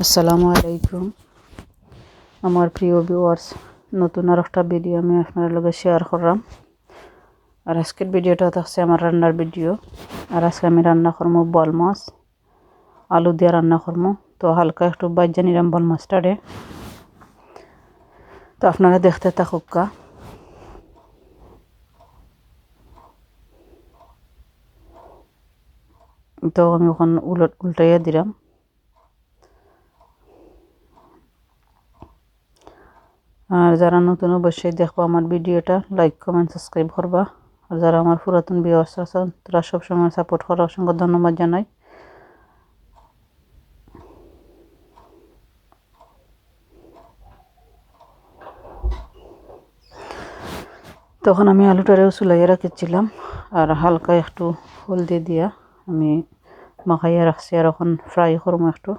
আসসালামু আলাইকুম আমার প্রিয় ভিউয়ার্স, নতুন আর একটা ভিডিও আমি আপনার লগে শেয়ার করলাম। আর আজকের ভিডিওটা থাকছে আমার রান্নার ভিডিও। আর আজকে আমি রান্না করবো বল মাছ, আলু দিয়ে রান্না করবো। তো হালকা একটু বাজ্যা নিলাম বল মাছটারে। তো আপনারা দেখতে থাকুকা। তো আমি ওখানে উল্টাইয়া দিলাম। আর যারা নতুন অবশ্যই দেখবো আমার ভিডিওটা, লাইক কমেন্ট সাবস্ক্রাইব করবা। আর যারা আমার পুরাতন ভিউয়ার্স আছেন তারা সবসময় সাপোর্ট করা অসংখ্য ধন্যবাদ জানাই। তখন আমি আলুটারেও চুলাইয়া রাখেছিলাম আর হালকা একটু হলদি দিয়া আমি মাখাইয়া রাখছি। আর এখন ফ্রাই করবো একটু।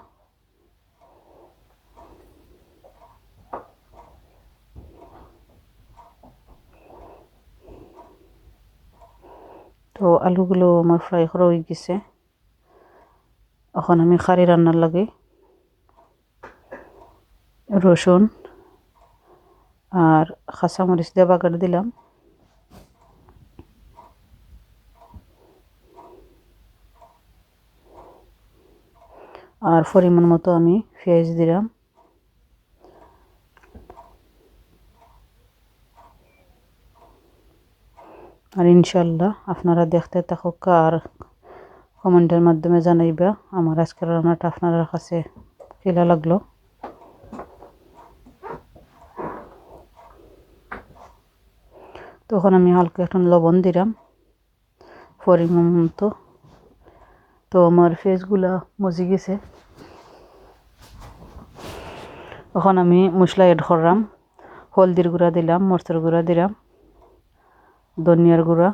তো আলুগুলো আমার ফ্রাই করা হয়ে গেছে। এখন আমি খারি রান্নার লাগে রসুন আর কাঁচামরিচ দিয়ে বাগার দিলাম। আর পরিমাণ মতো আমি পেঁয়াজ দিলাম। আর ইনশাল্লাহ আপনারা দেখতে থাকুক আর কমেন্টের মাধ্যমে জানাইবা আমার আজকের রান্নাটা আপনাদের কাছে কেলা লাগলো। তখন আমি হালকা একটু লবণ দিলাম পরিমাণ মতো। তো আমার পেঁয়াজগুলা মজি গেছে। এখন আমি মশলা এড করলাম। হলদির গুঁড়া দিলাম, মরচের গুঁড়া দিলাম, ধনিয়ার গুঁড়া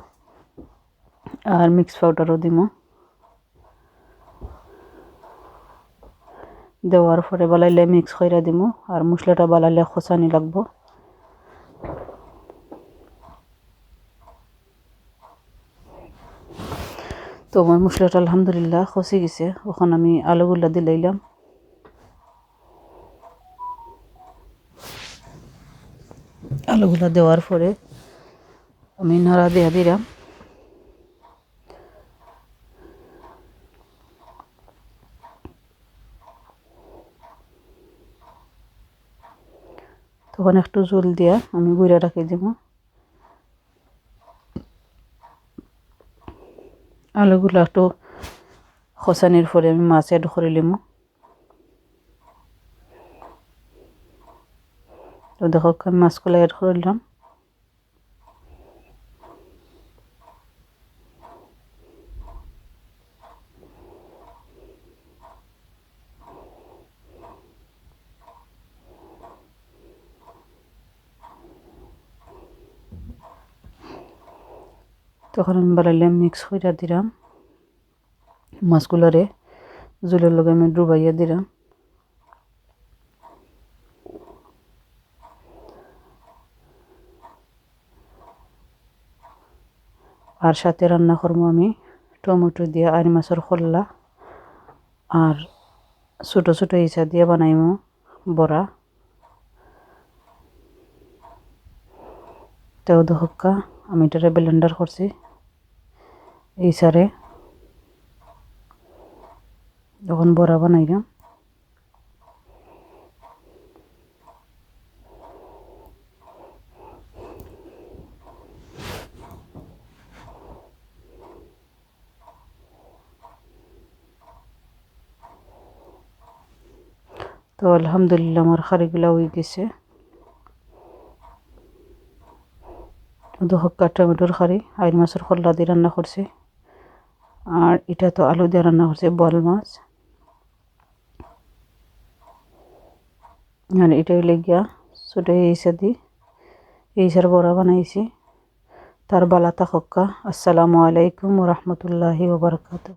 আর মিক্স পাউডারও দিব। দেওয়ার পরে বালাইলে মিক্স করে দিব। আর মশলাটা বালাইলে খোসানি লাগবো। তো আমার মশলাটা আলহামদুলিল্লাহ খসে গেছে। এখন আমি আলুগুলা দিলাইলাম। আলুগুলা দেওয়ার পরে আমি নাড়া দিয়া দিলাম। তখন একটু জল দিয়া আমি গুঁড়া রাখি দিব। আলুগুলা একটু খসানির পরে আমি মাছ এড করে লিম। তো দেখো আমি মাছগুলো এড করে দিলাম। তখন আমি বালাইলে মিক্স করে দিলাম মাছগুলারে। জলের লগে আমি ডুবাইয়া দিলাম। আর সাথে রান্না করবো আমি টমেটো দিয়ে আর মাছের খোল্লা আর ছোটো ছোটো ইচা দিয়ে বানাইমো বড়া। তেও দহকা আমি এটারে ব্লেন্ডার করছি ইচারে। যখন বড়া বানাইলাম তো আলহামদুলিল্লাহ আমার খারিগুলা হয়ে গেছে। দহকা টমেটোর খারি আর মাছের খোল্লা দিয়ে রান্না করছে। আর এটা তো আলু দিয়ে রান্না করছে বল মাছ। আর এটা হইলে গিয়া ছোটো ইসা দি ইসার বড়া বানাইছি। তার বালা থাকুক। আসসালামু আলাইকুম ওয়া রাহমাতুল্লাহি ওয়া বারাকাতুহু।